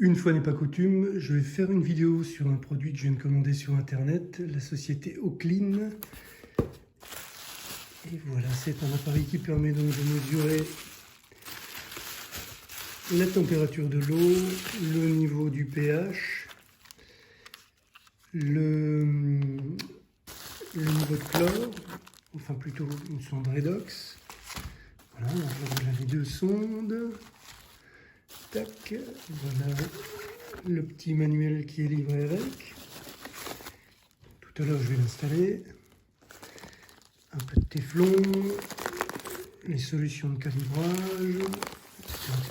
Une fois n'est pas coutume, je vais faire une vidéo sur un produit que je viens de commander sur internet, la société Oclean. Et voilà, c'est un appareil qui permet donc de mesurer la température de l'eau, le niveau du pH, le niveau de chlore, enfin plutôt une sonde redox. Voilà les deux sondes. Tac, voilà le petit manuel qui est livré avec. Tout à l'heure, je vais l'installer. Un peu de téflon, les solutions de calibrage,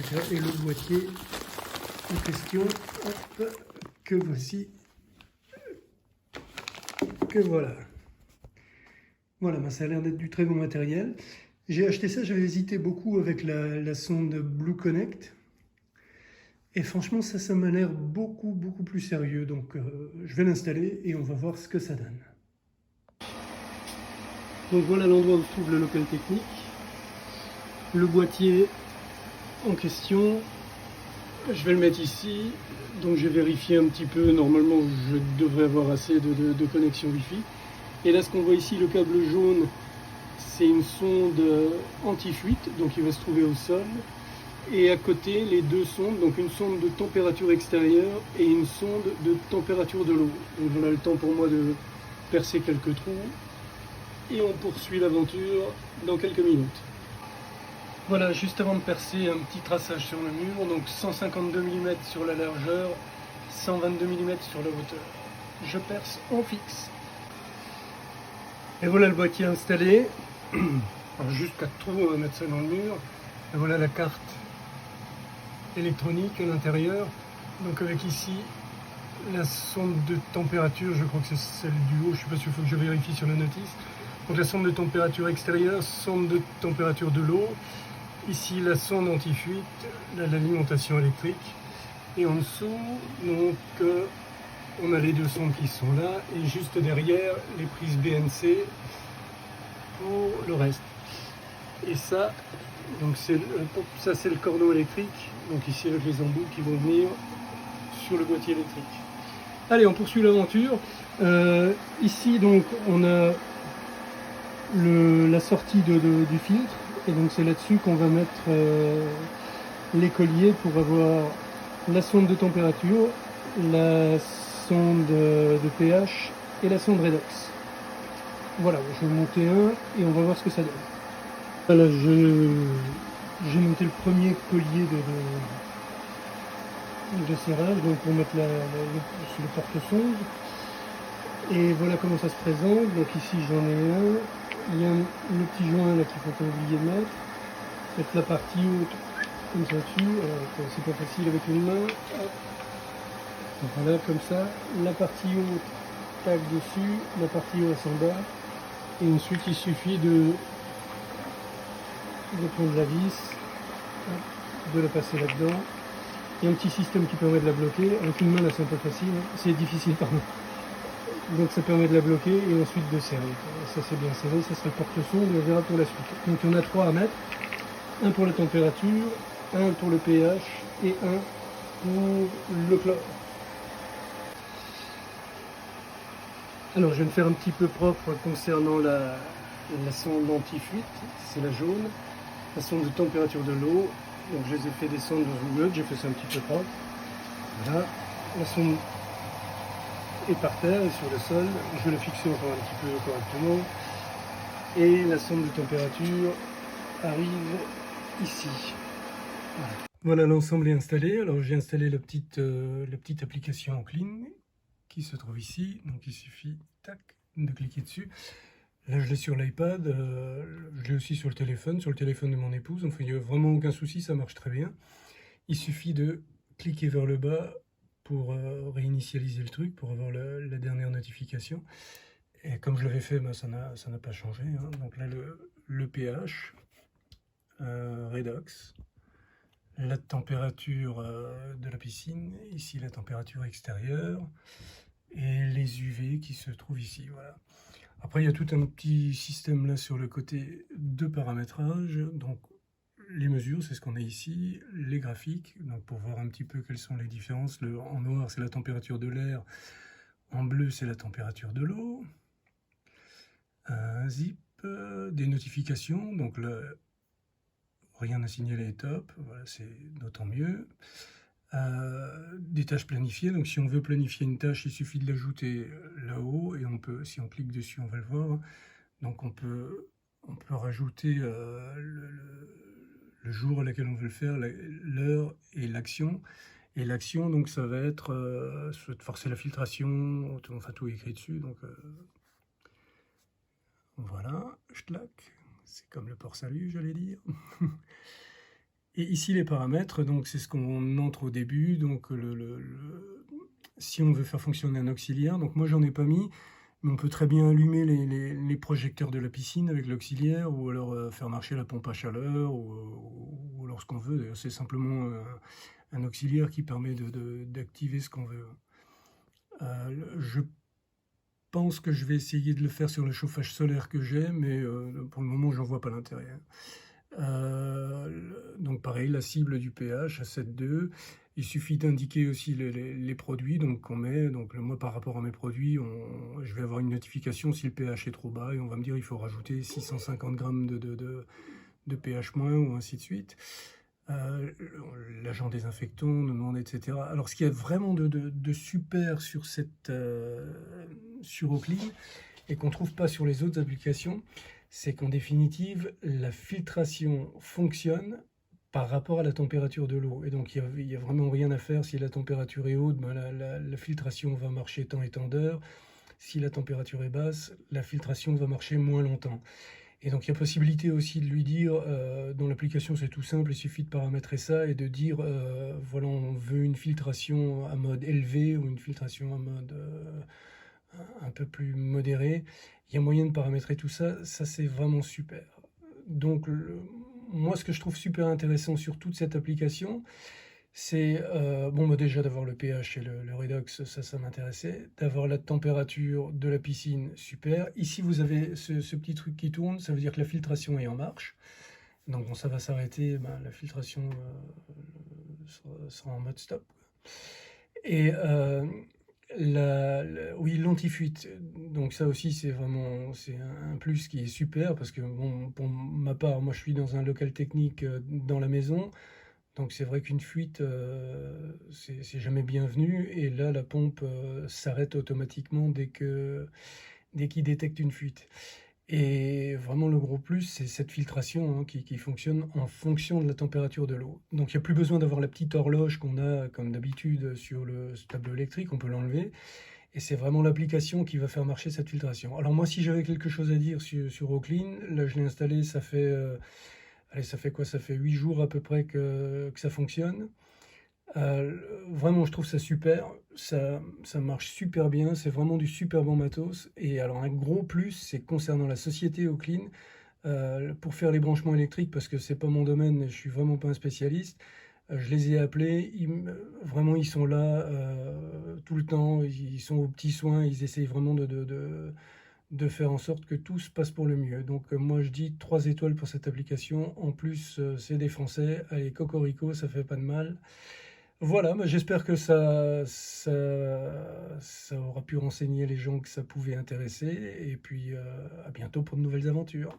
etc. Et le boîtier en question, hop, que voici, que voilà. Voilà, ben ça a l'air d'être du très bon matériel. J'ai acheté ça, j'avais hésité beaucoup avec la sonde Blue Connect. Et franchement, ça m'a l'air beaucoup plus sérieux. Donc, je vais l'installer et on va voir ce que ça donne. Donc voilà l'endroit où se trouve le local technique. Le boîtier en question, je vais le mettre ici. Donc j'ai vérifié un petit peu, normalement je devrais avoir assez de connexion Wi-Fi. Et là ce qu'on voit ici, le câble jaune, c'est une sonde anti-fuite, donc il va se trouver au sol. Et à côté, les deux sondes, donc une sonde de température extérieure et une sonde de température de l'eau. Donc on a le temps pour moi de percer quelques trous. Et on poursuit l'aventure dans quelques minutes. Voilà, juste avant de percer, un petit traçage sur le mur, donc 152 mm sur la largeur, 122 mm sur la hauteur. Je perce en fixe. Et voilà le boîtier installé. Alors jusqu'à trop, on va mettre ça dans le mur. Et voilà la carte électronique à l'intérieur. Donc avec ici la sonde de température, je crois que c'est celle du haut, je ne suis pas sûr, il faut que je vérifie sur la notice. Donc la sonde de température extérieure, sonde de température de l'eau, ici la sonde anti-fuite, l'alimentation électrique, et en dessous, donc, on a les deux sondes qui sont là, et juste derrière, les prises BNC pour le reste. Et ça, donc ça c'est le cordon électrique, donc ici avec les embouts qui vont venir sur le boîtier électrique. Allez, on poursuit l'aventure. Ici, donc, on a la sortie du filtre, et donc c'est là-dessus qu'on va mettre les colliers pour avoir la sonde de température, la sonde de pH et la sonde redox. Voilà, je vais monter un et on va voir ce que ça donne. Voilà, j'ai monté le premier collier de serrage, donc pour mettre sur le porte-sonde. Et voilà comment ça se présente. Donc ici j'en ai un. Il y a le petit joint là qu'il faut pas oublier de mettre la partie haute comme ça dessus. Alors c'est pas facile avec une main. Hop. Donc voilà comme ça. La partie haute tac dessus, la partie haute en bas. Et ensuite il suffit de prendre la vis, hop, de la passer là-dedans. Il y a un petit système qui permet de la bloquer. Avec une main là c'est un peu facile, hein. C'est difficile pardon. Donc ça permet de la bloquer et ensuite de serrer. Ça c'est bien serré, ça sera le porte-sonde et on verra pour la suite. Donc il y en a trois à mettre. Un pour la température, un pour le pH et un pour le chlore. Alors je vais me faire un petit peu propre concernant la sonde anti-fuite, c'est la jaune. La sonde de température de l'eau, donc je les ai fait descendre dans une meute, j'ai fait ça un petit peu propre. Voilà, la sonde est par terre et sur le sol, je vais le fixer encore un petit peu correctement. Et la sonde de température arrive ici. Voilà, l'ensemble est installé. Alors j'ai installé la petite application Oclean qui se trouve ici. Donc il suffit tac, de cliquer dessus. Là je l'ai sur l'iPad, je l'ai aussi sur le téléphone de mon épouse. Enfin il n'y a vraiment aucun souci, ça marche très bien. Il suffit de cliquer vers le bas pour réinitialiser le truc, pour avoir la dernière notification. Et comme je l'avais fait, ben, ça n'a pas changé. Hein. Donc là, le pH, redox, la température de la piscine, ici la température extérieure, et les UV qui se trouvent ici. Voilà. Après, il y a tout un petit système là sur le côté de paramétrage. Donc les mesures, c'est ce qu'on a ici, les graphiques, donc pour voir un petit peu quelles sont les différences. En noir, c'est la température de l'air, en bleu, c'est la température de l'eau. Un zip, des notifications, donc là, rien à signaler est top, voilà, c'est d'autant mieux. Des tâches planifiées, donc si on veut planifier une tâche, il suffit de l'ajouter là-haut, et on peut, si on clique dessus, on va le voir, donc on peut rajouter le jour à laquelle on veut le faire, l'heure et l'action. Et l'action, donc ça va être forcer la filtration, enfin tout est écrit dessus, donc voilà, schlac, c'est comme le port salut, j'allais dire. Et ici les paramètres, donc c'est ce qu'on entre au début, donc si on veut faire fonctionner un auxiliaire, donc moi j'en ai pas mis, mais on peut très bien allumer les projecteurs de la piscine avec l'auxiliaire, ou alors faire marcher la pompe à chaleur, ou alors ce qu'on veut. C'est simplement un auxiliaire qui permet d'activer ce qu'on veut. Je pense que je vais essayer de le faire sur le chauffage solaire que j'ai, mais pour le moment j'en vois pas l'intérêt. Donc pareil, la cible du pH à 7,2. Il suffit d'indiquer aussi les produits qu'on met. Donc moi, par rapport à mes produits, je vais avoir une notification si le pH est trop bas, et on va me dire il faut rajouter 650 grammes de pH moins, ou ainsi de suite. L'agent désinfectant nous demande, etc. Alors ce qu'il y a vraiment de super sur Oclean, et qu'on ne trouve pas sur les autres applications, c'est qu'en définitive, la filtration fonctionne par rapport à la température de l'eau. Et donc, il n'y a vraiment rien à faire. Si la température est haute, ben la filtration va marcher tant et tant d'heures. Si la température est basse, la filtration va marcher moins longtemps. Et donc, il y a possibilité aussi de lui dire, dans l'application, c'est tout simple, il suffit de paramétrer ça et de dire, voilà, on veut une filtration à mode élevé, ou une filtration à mode un peu plus modéré. Il y a moyen de paramétrer tout ça, ça c'est vraiment super. Donc moi, ce que je trouve super intéressant sur toute cette application, c'est déjà d'avoir le pH et le redox, ça m'intéressait, d'avoir la température de la piscine, super. Ici vous avez ce petit truc qui tourne, ça veut dire que la filtration est en marche. Donc bon, ça va s'arrêter, la filtration sera en mode stop. Et oui, l'anti-fuite, donc ça aussi c'est un plus qui est super, parce que bon, pour ma part, moi je suis dans un local technique dans la maison, donc c'est vrai qu'une fuite c'est jamais bienvenu, et là la pompe s'arrête automatiquement dès qu'il détecte une fuite. Et vraiment le gros plus, c'est cette filtration qui fonctionne en fonction de la température de l'eau. Donc il n'y a plus besoin d'avoir la petite horloge qu'on a comme d'habitude sur le tableau électrique, on peut l'enlever. Et c'est vraiment l'application qui va faire marcher cette filtration. Alors moi, si j'avais quelque chose à dire sur Oclean, là je l'ai installé, ça fait quoi? Ça fait 8 jours à peu près que ça fonctionne. Vraiment, je trouve ça super, ça marche super bien, c'est vraiment du super bon matos. Et alors un gros plus, c'est concernant la société Oclean, pour faire les branchements électriques, parce que c'est pas mon domaine, je suis vraiment pas un spécialiste. Je les ai appelés, vraiment ils sont là tout le temps, ils sont aux petits soins, ils essayent vraiment de faire en sorte que tout se passe pour le mieux. Donc moi je dis 3 étoiles pour cette application, en plus c'est des Français, allez cocorico, ça fait pas de mal. Voilà, j'espère que ça aura pu renseigner les gens que ça pouvait intéresser, et puis à bientôt pour de nouvelles aventures.